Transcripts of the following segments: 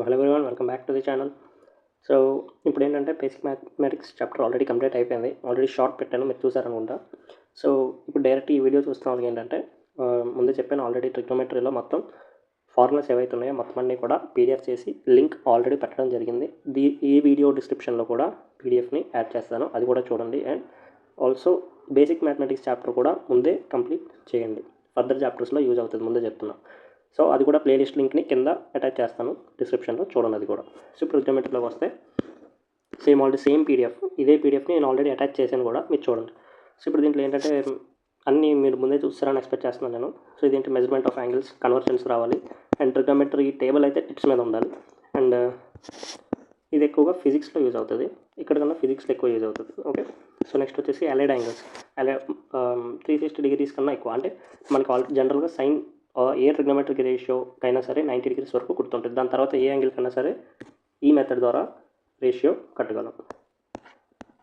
hello everyone, welcome back to the channel. So ఇప్పుడు ఏంటంటే basic mathematics chapter already complete అయిపోయింది. Already short పెట్టాను, మీరు చూసారనుకుంటా. సో ఇప్పుడు డైరెక్ట్ ఈ వీడియో చూస్తున్న వాళ్ళకి ఏంటంటే ముందే చెప్పాను ఆల్రెడీ ట్రిగ్నోమెట్రీలో మొత్తం ఫార్ములాస్ ఏవైతే ఉన్నాయో మొత్తం అన్నీ కూడా పీడిఎఫ్ చేసి లింక్ ఆల్రెడీ పెట్టడం జరిగింది. ఈ వీడియో డిస్క్రిప్షన్లో కూడా పీడిఎఫ్ని యాడ్ చేస్తాను, అది కూడా చూడండి. And also basic mathematics chapter కూడా ముందే కంప్లీట్ చేయండి, ఫర్దర్ చాప్టర్స్లో యూజ్ అవుతుంది, ముందే చెప్తున్నాను. సో అది కూడా ప్లేలిస్ట్ లింక్ని కింద అటాచ్ చేస్తాను డిస్క్రిప్షన్లో, చూడండి అది కూడా. సో ఇప్పుడు ట్రిగ్నోమెట్రీలోకి వస్తే సేమ్ పీడిఎఫ్, ఇదే పీడిఎఫ్ని నేను ఆల్రెడీ అటాచ్ చేశాను కూడా, మీరు చూడండి. సో ఇప్పుడు దీంట్లో ఏంటంటే అన్నీ మీరు ముందే చూస్తారని ఎక్స్పెక్ట్ చేస్తున్నాను నేను. సో ఇదేంటి మెజర్మెంట్ ఆఫ్ యాంగిల్స్, కన్వర్షన్స్ రావాలి. అండ్ ట్రిగ్నోమెట్రీ టేబుల్ అయితే టిప్స్ మీద ఉండాలి. అండ్ ఇది ఎక్కువగా ఫిజిక్స్లో యూజ్ అవుతుంది, ఇక్కడ కన్నా ఫిజిక్స్లో ఎక్కువ యూజ్ అవుతుంది. ఓకే, సో నెక్స్ట్ వచ్చేసి అలైడ్ యాంగిల్స్. 360 degrees కన్నా ఎక్కువ, అంటే మనకి జనరల్గా సైన్ ఏ ట్రిగ్నోమెట్రిక్ రేషియో అయినా సరే 90 degrees వరకు గుర్తుంటుంది. దాని తర్వాత ఏ యాంగిల్ కన్నా సరే ఈ మెథడ్ ద్వారా రేషియో కట్టగలం.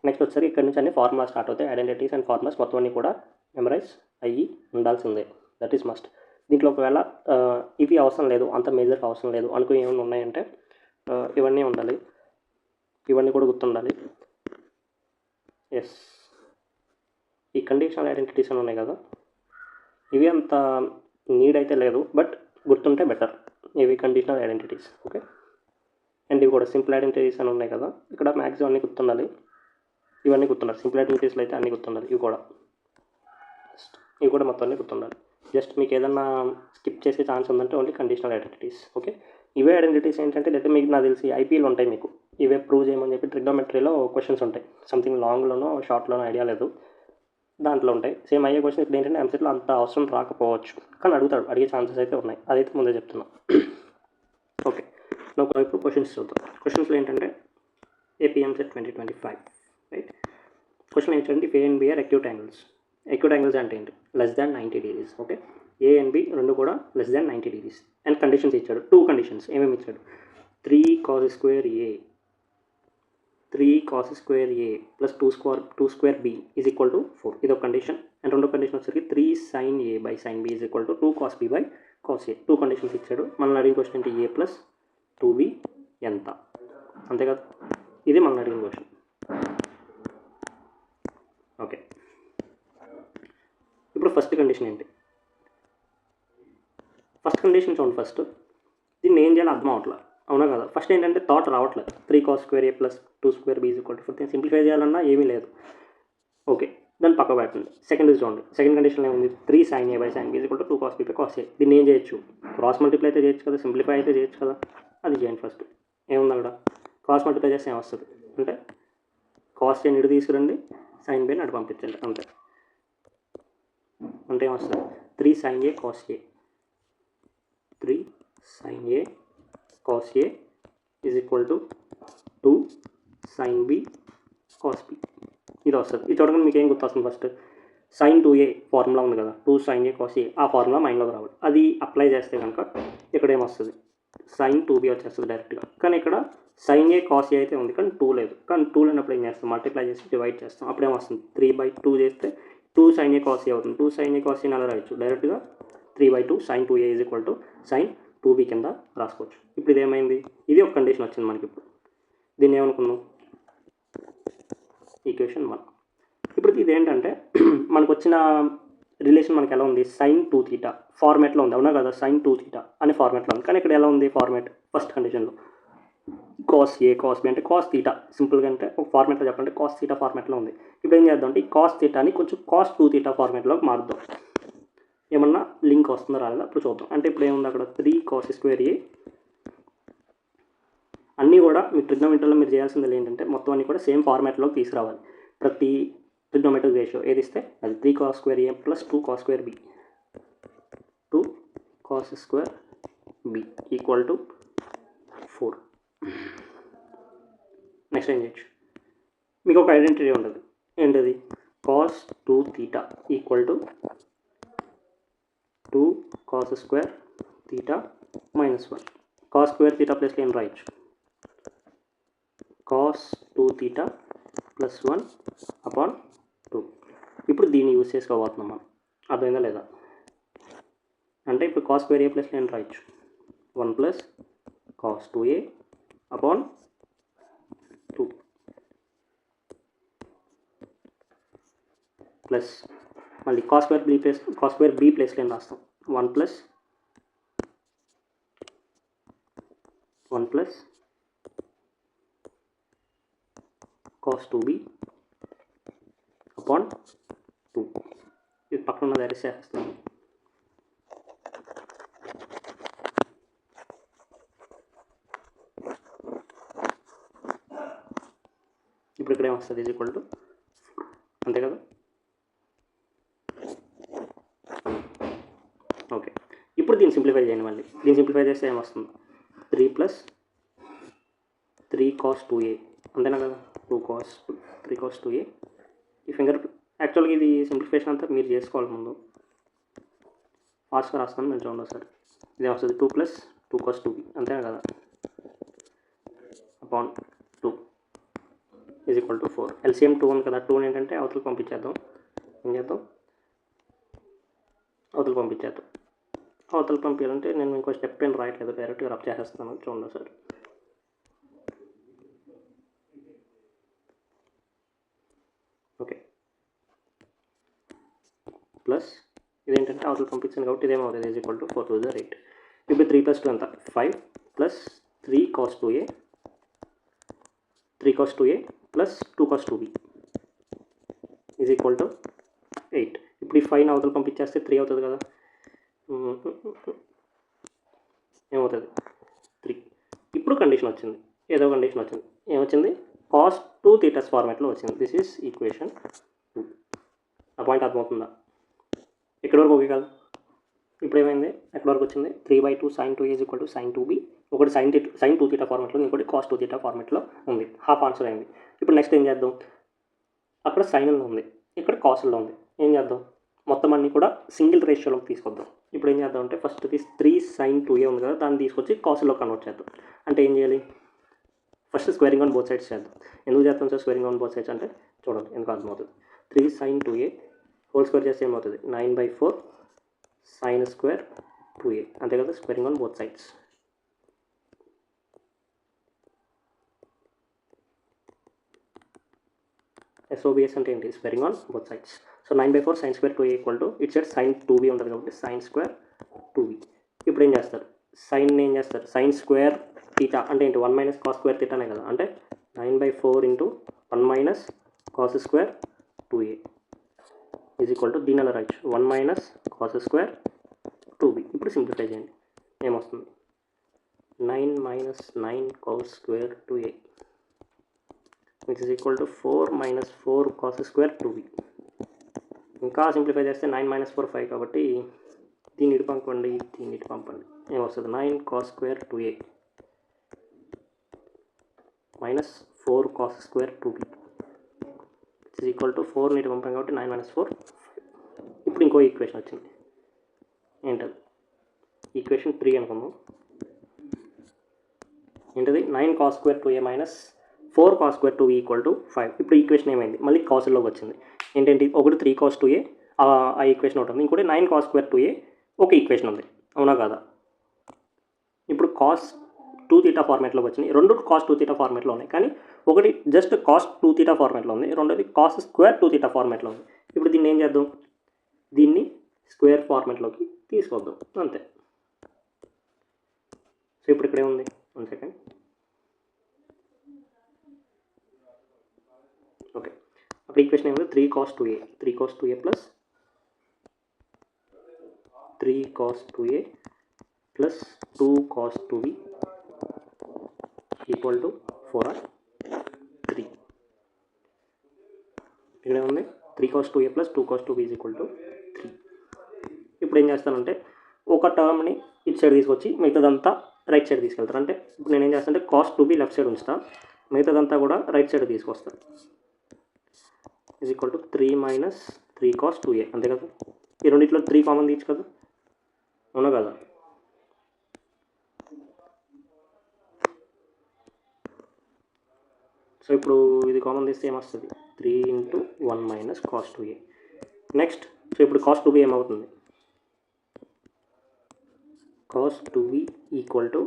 నెక్స్ట్ వచ్చేసరికి ఇక్కడ నుంచి అన్ని ఫార్ములా స్టార్ట్ అవుతాయి. ఐడెంటిటీస్ అండ్ ఫార్ములాస్ మొత్తం అన్ని కూడా మెమరైజ్ అయ్యి ఉండాల్సిందే, దట్ ఈస్ మస్ట్. దీంట్లో ఒకవేళ ఇవి అవసరం లేదు, అంత మేజర్గా అవసరం లేదు అనుకుని ఏమైనా ఉన్నాయంటే ఇవన్నీ ఉండాలి, ఇవన్నీ కూడా గుర్తుండాలి. ఎస్, ఈ కండిషనల్ ఐడెంటిటీస్ అని ఉన్నాయి కదా, ఇవి అంత నీడ్ అయితే లేదు, బట్ గుర్తుంటే బెటర్. ఇవి కండిషనల్ ఐడెంటిటీస్. ఓకే, అండ్ ఇవి కూడా సింపుల్ ఐడెంటిటీస్ అని ఉన్నాయి కదా, ఇక్కడ మ్యాక్సిమం అన్నీ గుర్తుండాలి, ఇవన్నీ గుర్తుండాలి. సింపుల్ ఐడెంటిటీస్లో అయితే అన్నీ గుర్తుండాలి, ఇవి కూడా మొత్తం అన్నీ గుర్తుండాలి. జస్ట్ మీకు ఏదన్నా స్కిప్ చేసే ఛాన్స్ ఉందంటే ఓన్లీ కండిషనల్ ఐడెంటిటీస్. ఓకే, ఇవే ఐడెంటిటీస్ ఏంటంటే లేదా మీకు నాకు తెలిసి ఐపీఎల్ ఉంటాయి, మీకు ఇవే ప్రూవ్ చేయమని చెప్పి ట్రిగ్నోమెట్రీలో క్వశ్చన్స్ ఉంటాయి. సంథింగ్ లాంగ్లోనో షార్ట్లోనో ఐడియా లేదు, దాంట్లో ఉంటాయి. సేమ్ అయ్యే క్వశ్చన్ ఇప్పుడు ఏంటంటే ఎంసెట్లో అంత అవసరం రాకపోవచ్చు, కానీ అడుగుతాడు, అడిగే ఛాన్సెస్ అయితే ఉన్నాయి, అదైతే ముందే చెప్తున్నాం. ఓకే, నాకు ఇప్పుడు క్వశ్చన్స్ చూద్దాం. క్వశ్చన్స్లో ఏంటంటే ఏపీఎంసెట్ 2025 రైట్. క్వశ్చన్ ఏంటంటే if A and B are acute angles. Acute angles అంటే ఏంటి? <90 degrees. Okay, A and B రెండు కూడా <90 degrees. అండ్ కండిషన్స్ ఇచ్చాడు, 2 కండిషన్స్. ఏమేమి ఇచ్చాడు? 3 cos square A, 3 cos square A plus 2 square B is equal to 4. ఇది ఒక కండిషన్. అండ్ రెండో కండిషన్ వచ్చేసరికి 3 sin A by sin B is equal to 2 cos B by cos A. 2 conditions ఇచ్చాడు. మనల్ని అడిగిన క్వశ్చన్ ఏంటి? A plus 2B ఎంత? అంతే కదా, ఇది మనల్ని అడిగిన క్వశ్చన్. ఓకే, ఇప్పుడు ఫస్ట్ కండిషన్ ఏంటి? ఫస్ట్ కండిషన్ చూడండి. ఫస్ట్ దీన్ని ఏం చేయాలో అర్థం అవట్లేదు, అవునా కదా? ఫస్ట్ ఏంటంటే థాట్ రావట్లేదు. 3 cos square A plus 2 square B is equal to 4. దీన్ని సింప్లిఫై చేయాలన్నా ఏమీ లేదు. ఓకే, దాన్ని పక్క పెట్టండి. సెకండ్ చూడండి. సెకండ్ కండిషన్లో ఏముంది? 3 sin A by sin B is equal to 2 cos B by cos A. దీన్ని ఏం చేయొచ్చు? క్రాస్ మల్టిప్లై అయితే చేయొచ్చు కదా, సింప్లిఫై అయితే చేయొచ్చు కదా, అది చేయండి. ఫస్ట్ ఏముంది అక్కడ? క్రాస్ మల్టిప్లై చేస్తే ఏమొస్తుంది అంటే కాస్ A ఇటు తీసుకురండి, sin B అటు పంపించండి, అంతే. అంటే ఏమొస్తుంది? 3 sin A cos A, 3 sin A cos A is equal to 2 sin B cos B. ఇది వస్తుంది. ఇది చూడగానే మీకు ఏం గుర్తొస్తుంది? ఫస్ట్ sin 2A ఫార్ములా ఉంది కదా, 2 sin A cos A, ఆ ఫార్ములా మైండ్లోకి రావాలి. అది అప్లై చేస్తే కనుక ఇక్కడ ఏమొస్తుంది? sin 2B వచ్చేస్తుంది డైరెక్ట్గా. కానీ ఇక్కడ sin A cos A అయితే ఉంది, కానీ 2 లేదు. కానీ 2 లేనప్పుడు ఏం చేస్తాం? మల్టిప్లై చేసి డివైడ్ చేస్తాం. అప్పుడు ఏమొస్తుంది? 3/2 చేస్తే 2 sin A cos A అవుతుంది. 2 sin A cos A అలా రాయొచ్చు డైరెక్ట్గా. 3/2 sin 2A is equal to sin 2B కింద రాసుకోవచ్చు. ఇప్పుడు ఇది ఏమైంది? ఇది ఒక కండిషన్ వచ్చింది మనకి. ఇప్పుడు దీన్ని ఏమనుకున్నాం? ఈక్వేషన్ 1. ఇప్పుడు ఇది ఏంటంటే మనకు వచ్చిన రిలేషన్ మనకి ఎలా ఉంది? sin 2θ ఫార్మేట్లో ఉంది, అవునా కదా? sin 2θ అనే ఫార్మేట్లో ఉంది. కానీ ఇక్కడ ఎలా ఉంది ఫార్మేట్? ఫస్ట్ కండిషన్లో cos A cos B అంటే cos θ, సింపుల్గా అంటే ఒక ఫార్మేట్లో చెప్పండి cos θ ఫార్మేట్లో ఉంది. ఇప్పుడు ఏం చేద్దాం అంటే ఈ cos θని కొంచెం cos 2θ ఫార్మేట్లోకి మారుద్దాం. ఏమన్నా లింక్ వస్తుందో రాలేదా ఇప్పుడు చూద్దాం. అంటే ఇప్పుడు ఏముంది అక్కడ? 3 cos square A. అన్నీ కూడా మీ ట్రిగ్నోమెట్రీలో మీరు చేయాల్సింది ఏంటంటే మొత్తం అన్నీ కూడా సేమ్ ఫార్మాట్లోకి తీసుకురావాలి. ప్రతి ట్రిగ్నోమెట్రిక్ రేషియో ఏది ఇస్తే అది 3 cos square A plus 2 cos square B, 2 cos square B equal to 4. Next ఏం చేయొచ్చు? మీకు ఒక ఐడెంటిటీ ఉండదు, ఏంటది? cos 2θ equal to 2 cos square θ minus 1. cos square θ ప్లస్లో ఏం రాయొచ్చు? cos 2θ plus 1 upon 2. ఇప్పుడు దీన్ని యూజ్ చేసుకోబోతున్నాం మనం, అర్థమైందా లేదా? అంటే ఇప్పుడు cos square A ప్లస్లో ఏం రాయొచ్చు? 1 plus cos 2a upon 2 plus మళ్ళీ కాస్ స్క్వేర్ బి ప్లేస్లో ఏం రాస్తాం 1 ప్లస్ కాస్ 2b అపాన్ 2. ఇది పక్కన ఉన్న డైరెక్ట్ చేస్తాం. ఇప్పుడు ఇక్కడ ఏమొస్తుంది ఈజ్ ఈక్వల్ టు అంతే కదా. ఓకే, ఇప్పుడు దీన్ని సింప్లిఫై చేయండి. మళ్ళీ దీన్ని సింప్లిఫై చేస్తే ఏమొస్తుంది 3 ప్లస్ 3 కాస్ 2a అంతేనా కదా. 3 కాస్ 2a. ఈ ఫింగర్ యాక్చువల్గా ఇది సింప్లిఫికేషన్ అంతా మీరు చేసుకోవాలి. ముందు ఫాస్ట్గా రాస్తాను మంచిగా ఉండదు సార్. ఇది వస్తుంది 2 ప్లస్ 2 కాస్ 2b అంతేనా కదా upon 2 is equal to 4. LCM 2 ఉంది కదా. 2 ఏంటంటే అవతలకు పంపించేద్దాం. ఏం చేద్దాం, అవతలకు పంపించేద్దాం. అవతలకు పంపించాలంటే నేను ఇంకో స్టెప్ ఏం రాయట్లేదు, డైరెక్ట్గా రబ్ చేసేస్తాను. చూడండి సార్. ఓకే, ప్లస్ ఇదేంటంటే అవతలు పంపించాను కాబట్టి ఇదేమవుతుంది ఈజ్ ఈక్వల్ టు 4 2 8. ఇప్పుడు 3 ప్లస్ 2 ఎంత 5 plus 3 cos 2a plus 2 cos 2b is equal to 8. ఇప్పుడు ఈ 5 అవతలు పంపించేస్తే 3 అవుతుంది కదా. ఏమవుతుంది 3. ఇప్పుడు కండిషన్ వచ్చింది, ఏదో కండిషన్ వచ్చింది. ఏమొచ్చింది కాస్ 2 థీటాస్ ఫార్మాట్లో వచ్చింది. This is equation 2. ఆ పాయింట్ అర్థమవుతుందా? ఎక్కడి వరకు ఓకే కాదు. ఇప్పుడు ఏమైంది, ఎక్కడి వరకు వచ్చింది 3/2 sin 2 is equal to sin 2b. ఒకటి sin 2 థీటా ఫార్మాట్లో, ఇంకోటి కాస్ 2 థీటా ఫార్మాట్లో ఉంది. హాఫ్ ఆన్సర్ అయింది. ఇప్పుడు నెక్స్ట్ ఏం చేద్దాం, అక్కడ సైన్లో ఉంది, ఇక్కడ కాసుల్లో ఉంది. ఏం చేద్దాం, మొత్తం అన్నీ కూడా సింగిల్ రేషియోలోకి తీసుకొద్దాం. ఇప్పుడు ఏం చేద్దాం అంటే ఫస్ట్ 3 sin 2a ఉంది కదా, దాన్ని తీసుకొచ్చి కాసుల్లో కన్వర్ట్ చేద్దాం. అంటే ఏం చేయాలి, first squaring on both sides చేద్దాం. ఎందుకు చేద్దాం sir squaring on both sides అంటే చూడండి ఎందుకు అర్థమవుతుంది. 3 sin 2a హోల్ స్క్వేర్ చేస్తే ఏమవుతుంది 9/4 sin స్క్వేర్ 2a అంతే కదా. Squaring on both sides. SOBS అంటే ఏంటి, squaring on both sides. So 9/4 sin square 2a equal to it side sin 2b ఉంటుంది కాబట్టి sin స్క్వేర్ 2b. ఇప్పుడు ఏం చేస్తారు, సైన్ ఏం చేస్తారు, sin స్క్వేర్ థీటా అంటే ఏంటి 1 మైనస్ కాస్ స్క్వేర్ థీటానే కదా. అంటే 9/4 into 1 minus cos square 2a is equal to దీని అలా right 1 minus cos square 2b. ఇప్పుడు సింప్లిఫై చేయండి, ఏమొస్తుంది 9 minus 9 cos square 2a which is equal to 4 minus 4 cos square 2b. ఇంకా సింప్లిఫై చేస్తే 9 మైనస్ 4 5 కాబట్టి దీన్ని ఇటు పంపండి, దీన్ని ఇటు పంపండి. ఏమొస్తుంది 9 cos square 2a minus 4 cos square 2b which is equal to 4 ఇటు పంపాం కాబట్టి 9 మైనస్ 4 5. ఇప్పుడు ఇంకో ఈక్వేషన్ వచ్చింది, ఏంటది ఈక్వేషన్ 3 అనుకుందాం. ఏంటది 9 cos square 2a minus 4 cos square 2b equal to 5. ఇప్పుడు ఈక్వేషన్ ఏమైంది, మళ్ళీ కాసుల్లోకి వచ్చింది. ఏంటంటే ఒకటి 3 కాస్ 2a ఆ ఈక్వేషన్ ఒకటి ఉంది, ఇంకోటి 9 కాస్ స్క్వేర్ 2a ఒక ఈక్వేషన్ ఉంది, అవునా కాదా. ఇప్పుడు కాస్ 2 థీటా ఫార్మాట్లోకి వచ్చినాయి, రెండు కాస్ 2 థీటా ఫార్మాట్లో ఉన్నాయి. కానీ ఒకటి జస్ట్ కాస్ 2 థీటా ఫార్మాట్లో ఉంది, రెండోది కాస్ స్క్వేర్ 2 థీటా ఫార్మాట్లో ఉంది. ఇప్పుడు దీన్ని ఏం చేద్దాం, దీన్ని స్క్వేర్ ఫార్మాట్లోకి తీసుకొద్దాం అంతే. సో ఇప్పుడు ఇక్కడే ఉంది 1 సెకండ్. ఓకే, అప్పుడు ఈక్వేషన్ ఏముంది 3 cos 2a plus 3 cos 2a plus 2 cos 2b equal to 4/3. ఇక్కడ ఉంది 3 cos 2a plus 2 cos 2b equal to 3. ఇప్పుడు ఏం చేస్తానంటే ఒక టర్మ్ని ఇటు సైడ్ తీసుకొచ్చి మిగతాదంతా రైట్ సైడ్ తీసుకెళ్తాను. అంటే ఇప్పుడు నేను ఏం చేస్తానంటే కాస్ 2b లెఫ్ట్ సైడ్ ఉంచుతాను, మిగతాదంతా కూడా రైట్ సైడ్ తీసుకొస్తాను. Is equal to 3 minus 3 cos 2a అంతే కదా. ఈ రెండిట్లో 3 కామన్ తీయచ్చు కదా, అవునా కదా. సో ఇప్పుడు ఇది కామన్ తీస్తే ఏమొస్తుంది 3 into 1 minus cos 2a. Next so ఇప్పుడు కాస్ 2b ఏమవుతుంది, cos 2b equal to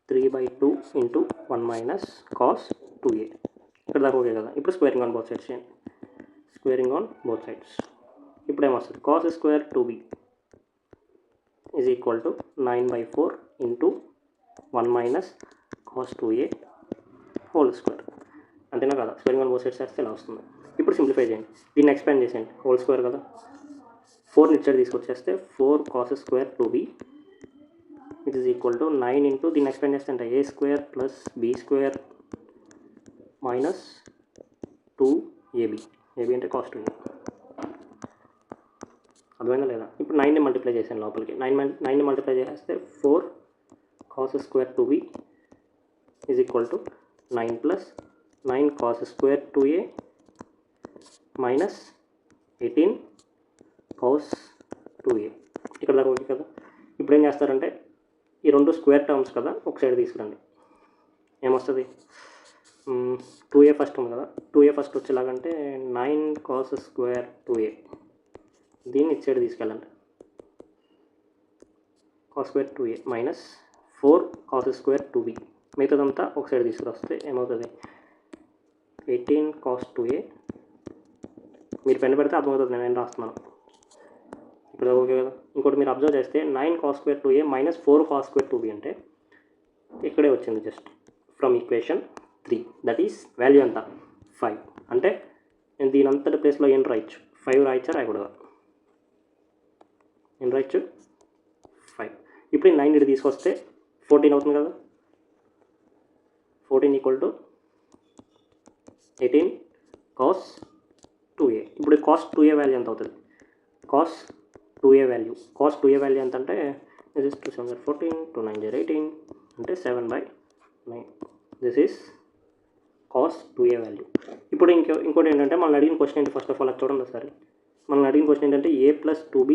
3/2 into 1 minus cos 2a. ఇక్కడ దాకా ఓకే కదా. ఇప్పుడు స్క్వేరింగ్ ఆన్ బోత్ సైడ్స్ చేయండి. Squaring on both sides. ఇప్పుడు ఏమొస్తుంది, cos square 2b is equal to 9/4 into 1 minus cos 2a whole square. అంతేనా కదా. స్క్వేరింగ్ ఆన్ బోత్ సైడ్స్ చేస్తే ఇలా వస్తుంది. ఇప్పుడు సింప్లిఫై చేయండి, దీన్ని ఎక్స్పాండ్ చేసేయండి. హోల్ స్క్వేర్ కదా, 4 ఇచ్చాడు తీసుకొచ్చేస్తే 4 cos square 2b it is equal to 9 into దీన్ని ఎక్స్పాండ్ చేస్తే అంటే a square plus b square minus 2ab. ab అంటే కాస్ 2a. అర్థమైందా లేదా. ఇప్పుడు 9ని మల్టిప్లై చేసాను లోపలికి. 9ని మల్టిప్లై చేస్తే 4 cos square 2b is equal to 9 plus 9 cos square 2a minus 18 cos 2a. ఇక్కడ దాకా ఓకే కదా. ఇప్పుడు ఏం చేస్తారంటే ఈ రెండు స్క్వేర్ టర్మ్స్ కదా, ఒక సైడ్ తీసుకురండి. ఏమొస్తుంది, 2a ఫస్ట్ ఉంది కదా, 2a first వచ్చేలాగంటే 9 cos square 2a దీన్ని ఇటు సైడ్ తీసుకెళ్ళండి. Cos square 2a minus 4 cos square 2b మిగతాదంతా ఒక సైడ్ తీసుకురొస్తే ఏమవుతుంది, 18 కాస్ 2a. మీరు పెన్ పెడితే అర్థమవుతుంది, నేను ఏం రాస్తున్నాను. ఇప్పుడు ఓకే కదా. ఇంకోటి మీరు అబ్జర్వ్ చేస్తే 9 cos square 2a minus 4 cos square 2b అంటే ఇక్కడే వచ్చింది just from equation 3. That is value ఎంత, 5. అంటే నేను దీని అంతటి ప్లేస్లో ఏం రాయొచ్చు, 5 రాయచ్చా రాయకూడదా, ఏం రాయొచ్చు 5. ఇప్పుడు 9 ఇటు తీసుకొస్తే 14 అవుతుంది కదా. 14 ఈక్వల్ టు 18 కాస్ 2a. ఇప్పుడు కాస్ 2a వాల్యూ ఎంత అవుతుంది, కాస్ 2a వాల్యూ ఎంత అంటే దిస్ ఇస్ 2 7 14 2 9 18 అంటే 7/9. This is cos 2a value. ఇప్పుడు ఇంకోటి ఏంటంటే మనం అడిగిన క్వశ్చన్ ఏంటి, ఫస్ట్ ఆఫ్ ఆల్ అది చూడండి ఒకసారి. మనం అడిగిన క్వశ్చన్ ఏంటంటే a ప్లస్ 2b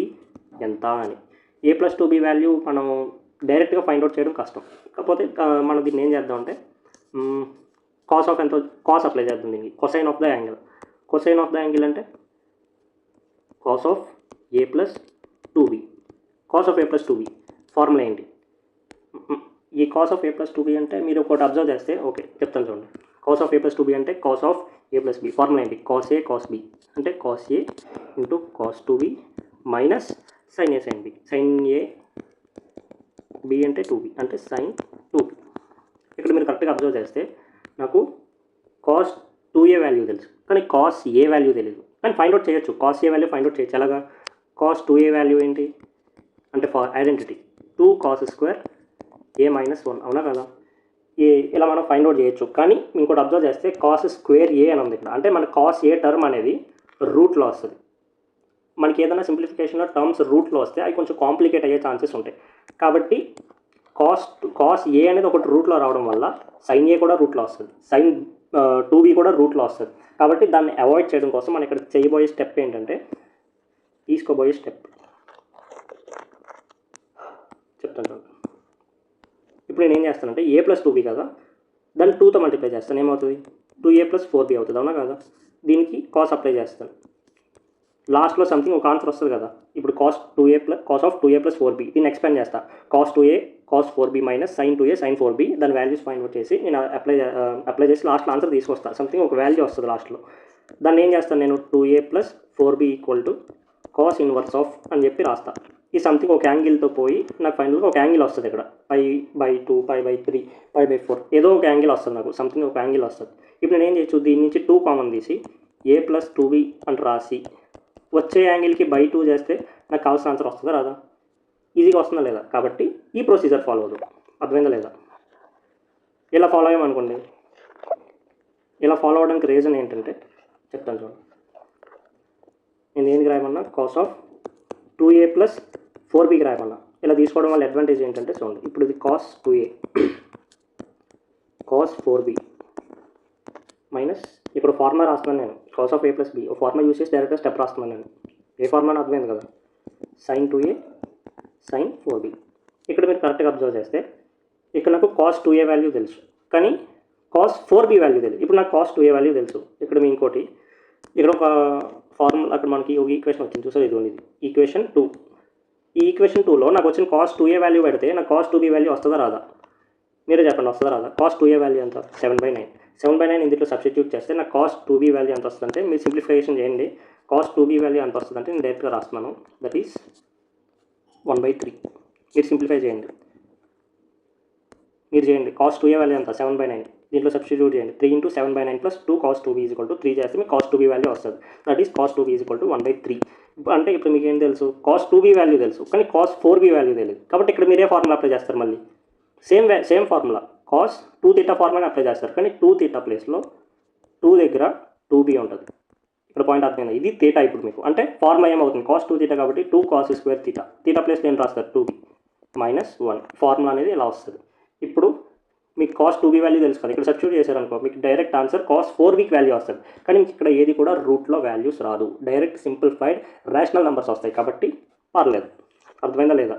ఎంత అని. a ప్లస్ 2b వాల్యూ మనం డైరెక్ట్గా ఫైండ్ అవుట్ చేయడం కష్టం. కాకపోతే మనం దీన్ని ఏం చేద్దామంటే కాస్ ఆఫ్ ఎంత, కాస్ అప్లై చేద్దాం దీనికి. కొసైన్ ఆఫ్ ద యాంగిల్ అంటే cos of a plus 2b. Cos of a plus 2b formula ఏంటి, ఈ cos of a plus 2b అంటే మీరు ఒకటి అబ్జర్వ్ చేస్తే ఓకే చెప్తాను చూడండి. Cos of a plus 2b అంటే cos of a plus b. Formula ఏంటి, కాస్ a కాస్ b అంటే cos a into cos 2b minus sine a sine b. Sine a b అంటే 2b అంటే sign 2b. ఇక్కడ మీరు కరెక్ట్గా observe చేస్తే నాకు కాస్ 2a వాల్యూ తెలుసు కానీ కాస్ a వాల్యూ తెలియదు. కానీ ఫైండ్ అవుట్ చేయొచ్చు, cos a value find out చేయొచ్చు. ఎలాగా, కాస్ 2a వాల్యూ ఏంటి అంటే for identity 2 cos square a minus 1 అవునా కదా. ఇలా మనం ఫైండ్ అవుట్ చేయొచ్చు. కానీ ఇంకోటి అబ్జర్వ్ చేస్తే కాస్ స్క్వేర్ a అని ఉంది ఇక్కడ. అంటే మన కాస్ a టర్మ్ అనేది రూట్లో వస్తుంది. మనకి ఏదైనా సింప్లిఫికేషన్లో టర్మ్స్ రూట్లో వస్తే అవి కొంచెం కాంప్లికేట్ అయ్యే ఛాన్సెస్ ఉంటాయి. కాబట్టి కాస్ a అనేది ఒకటి రూట్లో రావడం వల్ల సైన్ a కూడా రూట్లో వస్తుంది, సైన్ 2b కూడా రూట్లో వస్తుంది. కాబట్టి దాన్ని అవాయిడ్ చేయడం కోసం మనం ఇక్కడ చేయబోయే స్టెప్ ఏంటంటే, తీసుకోబోయే స్టెప్ చెప్తాను చూడండి. ఇప్పుడు నేను ఏం చేస్తానంటే a ప్లస్ 2b కదా, దాన్ని 2తో మల్టిప్లై చేస్తాను. ఏమవుతుంది, 2a ప్లస్ 4b అవుతుంది అవునా కదా. దీనికి కాస్ అప్లై చేస్తాను, లాస్ట్లో సంథింగ్ ఒక ఆన్సర్ వస్తుంది కదా. ఇప్పుడు cos of 2a plus 4b దీన్ని ఎక్స్పాండ్ చేస్తా. Cos 2a cos 4b minus sine 2a sine 4b దాని వాల్యూస్ ఫైండ్ అవుట్ చేసి నేను అప్లై చేసి లాస్ట్లో ఆన్సర్ తీసుకొస్తాను. సంథింగ్ ఒక వాల్యూ వస్తుంది లాస్ట్లో. దాన్ని ఏం చేస్తాను నేను, 2a plus 4b equal to cos inverse of అని చెప్పి రాస్తా. ఈ సంథింగ్ ఒక యాంగిల్తో పోయి నాకు ఫైనల్గా ఒక యాంగిల్ వస్తుంది ఇక్కడ, π/2 π/3 π/4 ఏదో ఒక యాంగిల్ వస్తుంది నాకు, సంథింగ్ ఒక యాంగిల్ వస్తుంది. ఇప్పుడు నేను ఏం చేయొచ్చు, దీని నుంచి 2 కామన్ తీసి a ప్లస్ 2b అని రాసి వచ్చే యాంగిల్కి బై 2 చేస్తే నాకు కావాల్సిన ఆన్సర్ వస్తుందా రాదా, ఈజీగా వస్తుందా లేదా. కాబట్టి ఈ ప్రొసీజర్ ఫాలో అవుతుంది. అర్థమైందా లేదా. ఇలా ఫాలో అయ్యామనుకోండి, ఇలా ఫాలో అవ్వడానికి రీజన్ ఏంటంటే చెప్తాను చూడండి. నేను దేనికి రాయమన్నా, కాస్ ఆఫ్ 2a ప్లస్ 4bకి రాయమన్నా. ఇలా తీసుకోవడం వల్ల అడ్వాంటేజ్ ఏంటంటే చూడండి, ఇప్పుడు ఇది cos 2a cos 4b minus ఇక్కడ ఫార్ములా రాస్తున్నాను నేను, cos of a plus b. ఒక ఫార్ములా యూస్ చేసి డైరెక్ట్గా స్టెప్ రాస్తున్నాను నేను. ఏ ఫార్ములా అర్థమైంది కదా, సైన్ 2a సైన్ 4b. ఇక్కడ మీరు కరెక్ట్గా అబ్జర్వ్ చేస్తే ఇక్కడ నాకు కాస్ 2a వాల్యూ తెలుసు కానీ కాస్ 4b వాల్యూ తెలియదు. ఇప్పుడు నాకు కాస్ 2a వాల్యూ తెలుసు. ఇక్కడ మీ ఇంకోటి ఇక్కడ ఒక ఫార్ములా, అక్కడ మనకి ఒక ఈక్వేషన్ వచ్చింది చూసారు, ఇది ఈక్వేషన్ 2. ఈ ఈక్వేషన్ 2లో నాకు వచ్చిన కాస్ 2a వాల్యూ పెడితే నాకు కాస్ 2b వాల్యూ వస్తుందా రాదా, మీరే చెప్పండి వస్తుందా రాదా? కాస్ 2a వాల్యూ ఎంత? 7/9. 7/9 ఇందులో సబ్స్టిట్యూట్ చేస్తే నాకు కాస్ 2b వాల్యూ ఎంత వస్తుందంటే మీరు సింప్లిఫికేషన్ చేయండి. కాస్ 2b వాల్యూ ఎంత వస్తుందంటే నేను డైరెక్ట్గా రాస్తున్నాను. That is 1/3. మీరు సింప్లిఫై చేయండి. మీరు చేయండి. కాస్ 2a వాల్యూ ఎంత? 7/9. దీంట్లో సబ్స్టిట్యూట్ చేయండి. 3 × 7/9 + 2 cos 2b = 3 చేస్తే మీకు కాస్ 2b వాల్యూ వస్తుంది. That is cos 2b = 1/3. అంటే ఇప్పుడు మీకు ఏం తెలుసు? కాస్ 2b వాల్యూ తెలుసు, కానీ కాస్ 4b వాల్యూ తెలియదు. కాబట్టి ఇక్కడ మీరే ఫార్ములా అప్లై చేస్తారు. మళ్ళీ same formula cos 2θ formula apply చేస్తారు, కానీ 2θ ప్లేస్లో 2 దగ్గర 2b ఉంటుంది. ఇక్కడ పాయింట్ అర్థమైంది. ఇది θ. ఇప్పుడు మీకు అంటే ఫార్ములా ఏమవుతుంది? కాస్ 2θ కాబట్టి 2 cos² θ ప్లేస్లో ఏం రాస్తారు? 2b - 1. ఫార్ములా అనేది ఇలా వస్తుంది. ఇప్పుడు మీకు కాస్ 2b వాల్యూ తెలుసు కదా, ఇక్కడ సబ్స్టిట్యూట్ చేశారనుకో మీకు direct answer cos 4b value వస్తుంది. కానీ మీకు ఇక్కడ ఏది కూడా రూట్లో వాల్యూస్ రాదు, డైరెక్ట్ సింప్లిఫైడ్ రేషనల్ నెంబర్స్ వస్తాయి. కాబట్టి పర్లేదు. అర్థమైందా లేదా?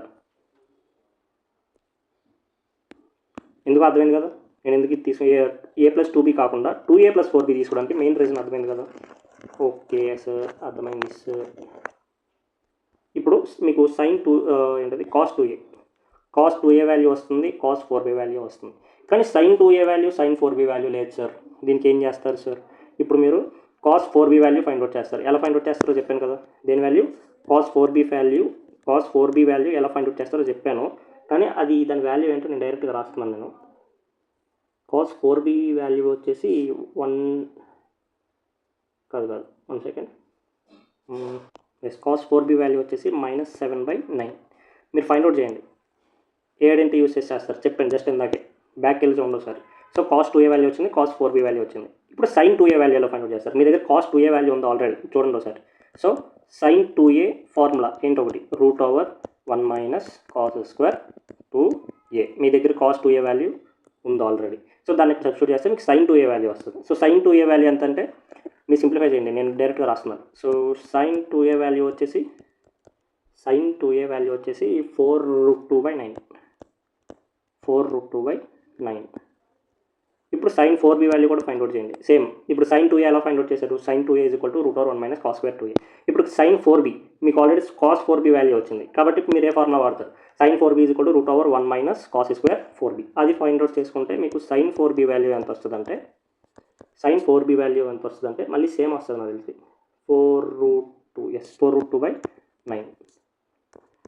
ఎందుకు అర్థమైంది కదా నేను ఎందుకు తీసుకు a + 2b కాకుండా 2a + 4b తీసుకోవడానికి మెయిన్ రీజన్ అర్థమైంది కదా. ఓకే సార్, అర్థమైంది సార్. ఇప్పుడు మీకు సైన్ 2 ఏంటది కాస్ 2a వాల్యూ వస్తుంది, కాస్ 4b వాల్యూ వస్తుంది. కానీ sine 2a value, sine 4b value లేదు సార్. దీనికి ఏం చేస్తారు సార్? ఇప్పుడు మీరు cos 4b value find out చేస్తారు. ఎలా ఫైండ్ అవుట్ చేస్తారో చెప్పాను కదా. దేని వాల్యూ? కాస్ 4b వాల్యూ ఎలా ఫైండ్ అవుట్ చేస్తారో చెప్పాను, కానీ అది దాని వాల్యూ ఏంటో నేను డైరెక్ట్గా రాస్తున్నాను. నేను కాస్ 4b వాల్యూ వచ్చేసి 1 సెకండ్. కాస్ 4b వాల్యూ వచ్చేసి -7/9. మీరు ఫైండ్ అవుట్ చేయండి. ఏ ఐడెంటిటీ యూస్ చేస్తారు చెప్పండి. జస్ట్ ఇందాకే బ్యాక్ వెళ్ళి చూడండి ఒకసారి. సో కాస్ 2a వాల్యూ వచ్చింది, కాస్ 4b వాల్యూ వచ్చింది. ఇప్పుడు సైన్ 2a వాల్యూ ఎలా ఫైండ్ అవుట్ చేస్తారు? మీ దగ్గర కాస్ 2a వాల్యూ ఉంది ఆల్రెడీ, చూడండి ఒకసారి. సో సైన్ 2a ఫార్ములా ఏంటి? ఒకటి √1 - cos² 2a. మీ దగ్గర కాస్ 2a వాల్యూ ఉంది ఆల్రెడీ. సో దాన్ని సబ్స్టిట్యూట్ చేస్తే మీకు సైన్ 2a వాల్యూ వస్తుంది. సో సైన్ 2a వాల్యూ ఎంత అంటే మీరు సింప్లిఫై చేయండి, నేను డైరెక్ట్గా రాస్తున్నాను. సో సైన్ 2a వాల్యూ వచ్చేసి 4√2/9. 4√2/9. ఇప్పుడు సైన్ 4b వాల్యూ కూడా ఫైండ్ అవుట్ చేయండి. సేమ్ ఇప్పుడు సైన్ 2a ఎలా ఫైండ్ అవుట్ చేశారు? Sign 2a = √1 - cos² 2a. ఇప్పుడు సైన్ 4b మీకు ఆల్రెడీ కాస్ 4b వాల్యూ వచ్చింది, కాబట్టి మీరు ఏ ఫార్ములా వాడతారు? Sign 4b = √1 - cos² 4b. అది ఫైండ్ అవుట్ చేసుకుంటే మీకు సైన్ 4b వాల్యూ ఎంత వస్తుందంటే మళ్ళీ సేమ్ వస్తుంది నాకు తెలిసి 4√2/9.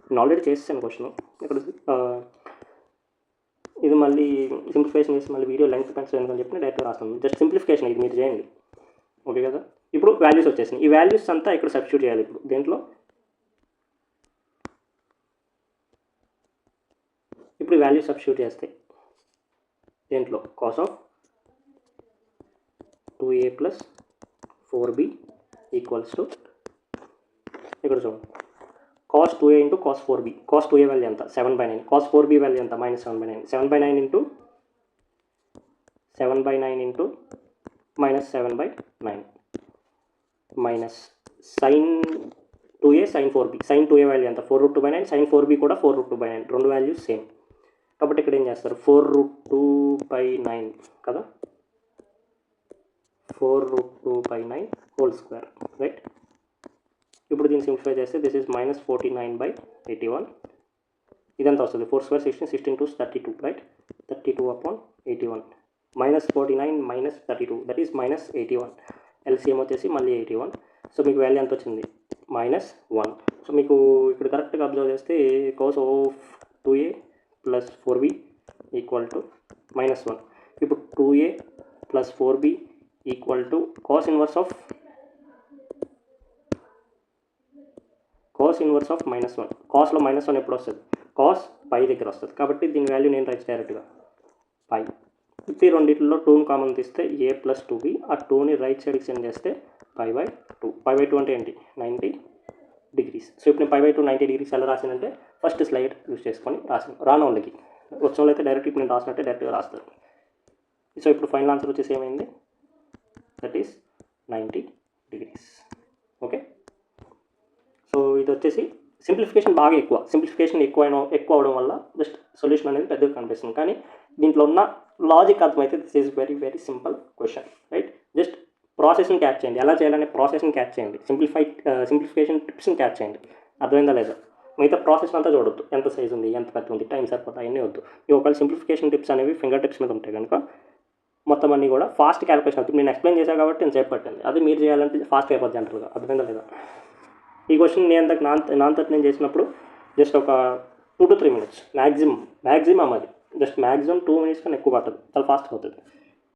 నేను ఆల్రెడీ చేసాను క్వశ్చన్. ఇక్కడ ఇది మళ్ళీ సింప్లిఫికేషన్ చేసి మళ్ళీ వీడియో లెంగ్త్ పెంచడానికి అని చెప్పి డైరెక్ట్గా రాస్తాను. జస్ట్ సింప్లిఫికేషన్ ఇది మీరు చేయండి. ఓకే కదా. ఇప్పుడు వాల్యూస్ వచ్చేసినాయి. ఈ వాల్యూస్ అంతా ఇక్కడ సబ్స్టిట్యూట్ చేయాలి. ఇప్పుడు దేంట్లో ఇప్పుడు వాల్యూ సబ్స్టిట్యూట్ చేస్తే దేంట్లో కాస్ ఆఫ్ 2a + 4b = ఇక్కడ చూడండి cos 2a × cos 4b. cos 2a value ఎంత? 7/9. cos 4b వాల్యూ ఎంత? -7/9. 7/9 × -7/9 minus sine 2a sine 4b. Sine 2a value ఎంత? 4√2/9. సైన్ 4b కూడా 4√2/9. రెండు వాల్యూస్ సేమ్. కాబట్టి ఇక్కడ ఏం చేస్తారు? 4√2/9 కదా, 4√2/9² రైట్. ఇప్పుడు దీన్ని సింప్లిఫై చేస్తే దిస్ ఈజ్ -49/81. ఇదంతా వస్తుంది 4² 16, 16 2 32 రైట్. 32/81 -49 - 32 that is -81. ఎల్సిఎం వచ్చేసి మళ్ళీ 81. సో మీకు వాల్యూ ఎంత వచ్చింది? -1. సో మీకు ఇక్కడ కరెక్ట్గా అబ్జర్వ్ చేస్తే కాస్ ఆఫ్ 2a + 4b = -1. ఇప్పుడు 2a + 4b = cos inverse of -1. కాస్లో -1 ఎప్పుడు వస్తుంది? కాస్ పై దగ్గర వస్తుంది. కాబట్టి దీని వాల్యూ నేను రైట్ డైరెక్ట్గా పై. ఈ రెండింటిలో 2ని కామన్ తీస్తే a + 2b. ఆ 2ని రైట్ సైడ్కి సెండ్ చేస్తే π/2. π/2 అంటే ఏంటి? 90 డిగ్రీస్. సో ఇప్పుడు నేను π/2 90 డిగ్రీస్ ఎలా రాసానంటే ఫస్ట్ స్లైడ్ యూస్ చేసుకొని రాసాను. రాని వాళ్ళకి వచ్చిన వాళ్ళు అయితే డైరెక్ట్ ఇప్పుడు నేను రాసినట్టే డైరెక్ట్గా రాస్తారు. సో ఇప్పుడు ఫైనల్ ఆన్సర్ వచ్చేసి ఏమైంది? That is 90 degrees. Okay. So ఇది వచ్చేసి సింప్లిఫికేషన్ బాగా ఎక్కువ. సింప్లిఫికేషన్ ఎక్కువ అవడం వల్ల జస్ట్ సొల్యూషన్ అనేది పెద్దగా కనిపిస్తుంది, కానీ దీంట్లో ఉన్న లాజిక్ అర్థమైతే this is very very simple question right. Just ప్రాసెస్ని క్యాచ్ చేయండి, ఎలా చేయాలనే ప్రాసెస్ని క్యాచ్ చేయండి, సింప్లిఫికేషన్ టిప్స్ని క్యాచ్ చేయండి. అర్థమైందా లేదా? మిగతా ప్రాసెస్ అంతా చూడొద్దు, ఎంత సైజ్ ఉంది, ఎంత పెద్ద ఉంది, టైం సరిపోతుంది, అవన్నీ వద్దు. మీకు ఒకవేళ సింప్లిఫికేషన్ టిప్స్ అనేవి ఫింగర్ టిప్స్ మీద ఉంటాయి కనుక మొత్తం అన్నీ కూడా ఫాస్ట్ క్యాలిక్యులేషన్ అవుతుంది. నేను ఎక్స్ప్లెయిన్ చేశాను కాబట్టి నేను సేపు పట్టింది, అది మీరు చేయాలంటే ఫాస్ట్ అయిపోద్ది జనరల్గా. అర్థమైందా లేదా? ఈ క్వశ్చన్ నేను నాన్ నేను చేసినప్పుడు జస్ట్ ఒక 2 to 3 minutes మ్యాక్సిమం అది జస్ట్ మ్యాక్సిమం 2 minutes కన్నా ఎక్కువ పట్టదు, చాలా ఫాస్ట్ అవుతుంది.